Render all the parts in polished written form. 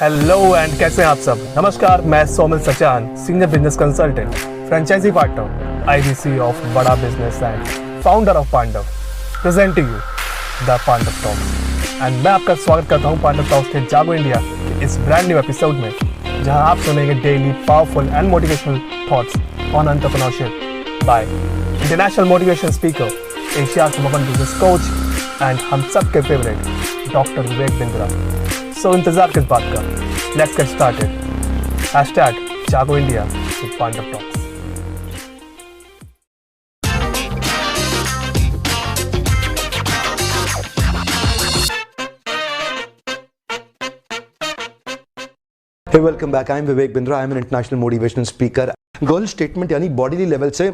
Hello and कैसे हैं आप सब। नमस्कार, मैं Somil Sachan, senior business consultant, franchisee partner, IBC of Bada business and founder of Pandav, presenting you the Pandav talks. And मैं आपका स्वागत करता हूं पांडव टॉक्स के जागो इंडिया के इस ब्रांड न्यू एपिसोड में, जहां आप सुनेंगे daily powerful and motivational thoughts on entrepreneurship by international motivation speaker, Asia's number 1 business coach and हम सब के favourite doctor Vivek Bindra. So इंतजार किस बात का, लेट्स गेट स्टार्टेड। #जागो India with Pandav talks. Hey, welcome back. I'm Vivek Bindra. I'm an international motivational speaker. Goal statement यानी bodily level से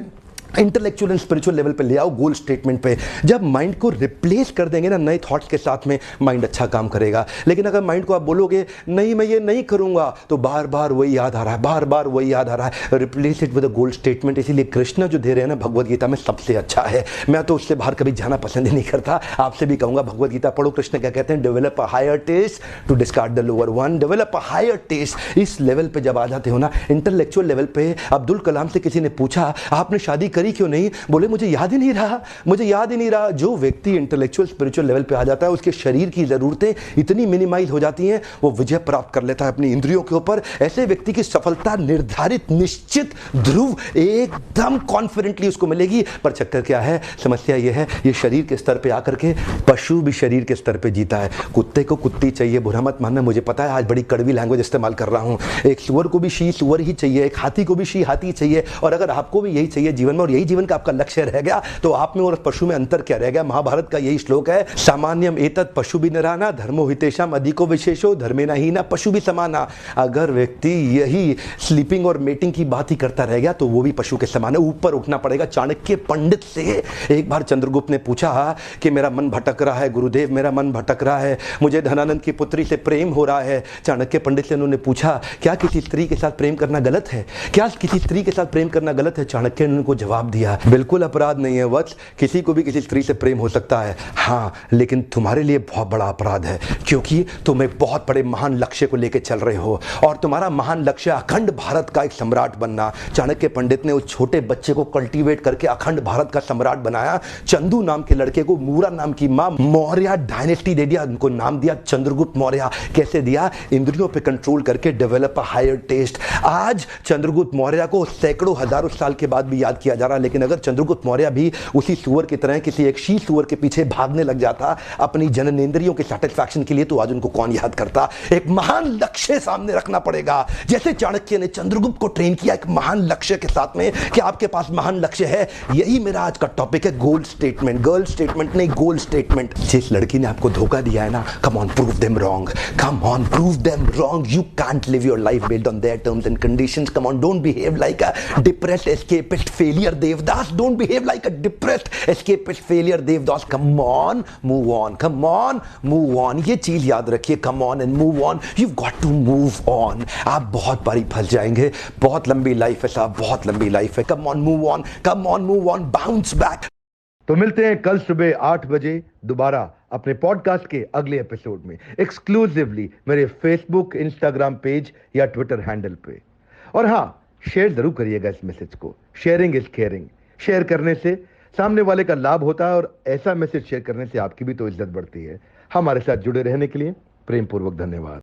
इंटेलेक्चुअल एंड स्पिरिचुअल लेवल पे ले आओ गोल स्टेटमेंट पे। जब माइंड को रिप्लेस कर देंगे ना नए थॉट्स के साथ में, माइंड अच्छा काम करेगा। लेकिन अगर माइंड को आप बोलोगे नहीं मैं ये नहीं करूंगा, तो बार बार वही याद आ रहा है, बार बार वही याद आ रहा है। Replace it with a goal statement. इसीलिए कृष्ण जो दे रहे हैं ना भगवद गीता में सबसे अच्छा है। मैं तो उससे बाहर कभी जाना पसंद ही नहीं करता। आपसे भी कहूंगा भगवद गीता पढ़ो। कृष्ण क्या कहते हैं? Develop a higher taste to discard the lower one. Develop a higher taste. इस लेवल पे जब आ जाते हो ना, इंटेलेक्चुअल लेवल पे, अब्दुल कलाम से किसी ने पूछा आपने शादी करी क्यों नहीं? बोले मुझे याद ही नहीं रहा, मुझे याद ही नहीं रहा। जो व्यक्ति इंटेलेक्चुअल स्पिरिचुअल लेवल पे आ जाता है, उसके शरीर की जरूरतें इतनी मिनिमाइज हो जाती हैं, वो विजय प्राप्त कर लेता है अपनी इंद्रियों के ऊपर। ऐसे व्यक्ति की सफलता निर्धारित, निश्चित, ध्रुव, एकदम कॉन्फिडेंटली उसको मिलेगी। पर चक्कर क्या है, समस्या ये है, ये शरीर के स्तर पे आकर के पशु भी शरीर के स्तर पे जीता है। कुत्ते को कुत्ती चाहिए, बुरा मत मानना, मुझे पता है आज बड़ी कड़वी लैंग्वेज इस्तेमाल कर रहा हूं। एक सुअर को भी शी सुअर ही चाहिए, एक हाथी को भी शी हाथी चाहिए। और अगर आपको भी यही चाहिए जीवन में, और यही जीवन का आपका लक्ष्य रह गया, तो आप में और पशु में अंतर क्या रह गया? महाभारत का यही श्लोक है, सामान्यम एतत् पशु भी नराना धर्मो हितेषाम अधिको विशेषो धर्मेण हीना पशु भी समाना। अगर व्यक्ति यही स्लीपिंग और मेटिंग की बात ही करता रह गया, तो वो भी पशु के समान है। ऊपर उठना पड़ेगा। चाणक्य पंडित से एक बार चंद्रगुप्त ने पूछा कि मेरा मन भटक रहा है गुरुदेव, मेरा मन भटक रहा है, मुझे धनानंद की पुत्री से प्रेम हो रहा है। चाणक्य पंडित से उन्होंने पूछा क्या किसी स्त्री के साथ प्रेम करना गलत है? क्या किसी स्त्री के साथ प्रेम करना गलत है? चाणक्य ने उनको जवाब दिया बिल्कुल अपराध नहीं है वत्स, किसी को भी किसी स्त्री से प्रेम हो सकता है। हाँ, लेकिन तुम्हारे लिए बहुत बड़ा अपराध है, क्योंकि तुम एक बहुत बड़े महान लक्ष्य को लेकर चल रहे हो, और तुम्हारा महान लक्ष्य अखंड भारत का एक सम्राट बनना। चाणक्य पंडित ने उस छोटे बच्चे को कल्टीवेट करके अखंड भारत का सम्राट बनाया। चंदू नाम के लड़के को मूरा नाम की मां मौर्य डायनेस्टी दे दिया, उनको नाम दिया चंद्रगुप्त मौर्य। कैसे दिया? इंद्रियों पे कंट्रोल करके। Develop a higher taste. आज चंद्रगुप्त मौर्य को सैकड़ों हजारों साल के बाद भी याद किया जा रहा है। लेकिन अगर चंद्रगुप्त मौर्य भी उसी सुअर की तरह किसी एक शी सुअर के पीछे भागने लग जाता अपनी जननेंद्रियों के सैटिस्फैक्शन के लिए, तो आज उनको कौन याद करता? एक महान लक्ष्य सामने रखना पड़ेगा। जैसे चाणक्य ने चंद्रगुप्त को ट्रेन किया एक महान लक्ष्य के साथ में कि आपके पास महान लक्ष्य है। यही मेरा आज का टॉपिक है, गोल स्टेटमेंट। गर्ल स्टेटमेंट नहीं, गोल स्टेटमेंट। जिस लड़की ने आपको धोखा दिया है ना, come on prove them wrong, come on prove them wrong. You can't live your life based on their terms and conditions. Come on, don't behave like a depressed escapist failure Devdas. Don't behave like a depressed escapist failure Devdas. Come on, move on, come on, move on. ये चीज याद रखिए, come on and move on. You got to move on. आप बहुत बारी फंस जाएंगे, बहुत लंबी लाइफ है साहब, बहुत लंबी लाइफ है। कम on, move on, come on, move on, bounce back. तो मिलते हैं कल सुबह 8 बजे दोबारा अपने पॉडकास्ट के अगले एपिसोड में, एक्सक्लूसिवली मेरे फेसबुक, इंस्टाग्राम पेज या ट्विटर हैंडल पे। और हाँ, शेयर जरूर करिएगा इस मैसेज को। Sharing is caring. शेयर करने से सामने वाले का लाभ होता है, और ऐसा मैसेज शेयर करने से आपकी भी तो इज्जत बढ़ती है। हमारे साथ जुड़े रहने के लिए प्रेम पूर्वक धन्यवाद।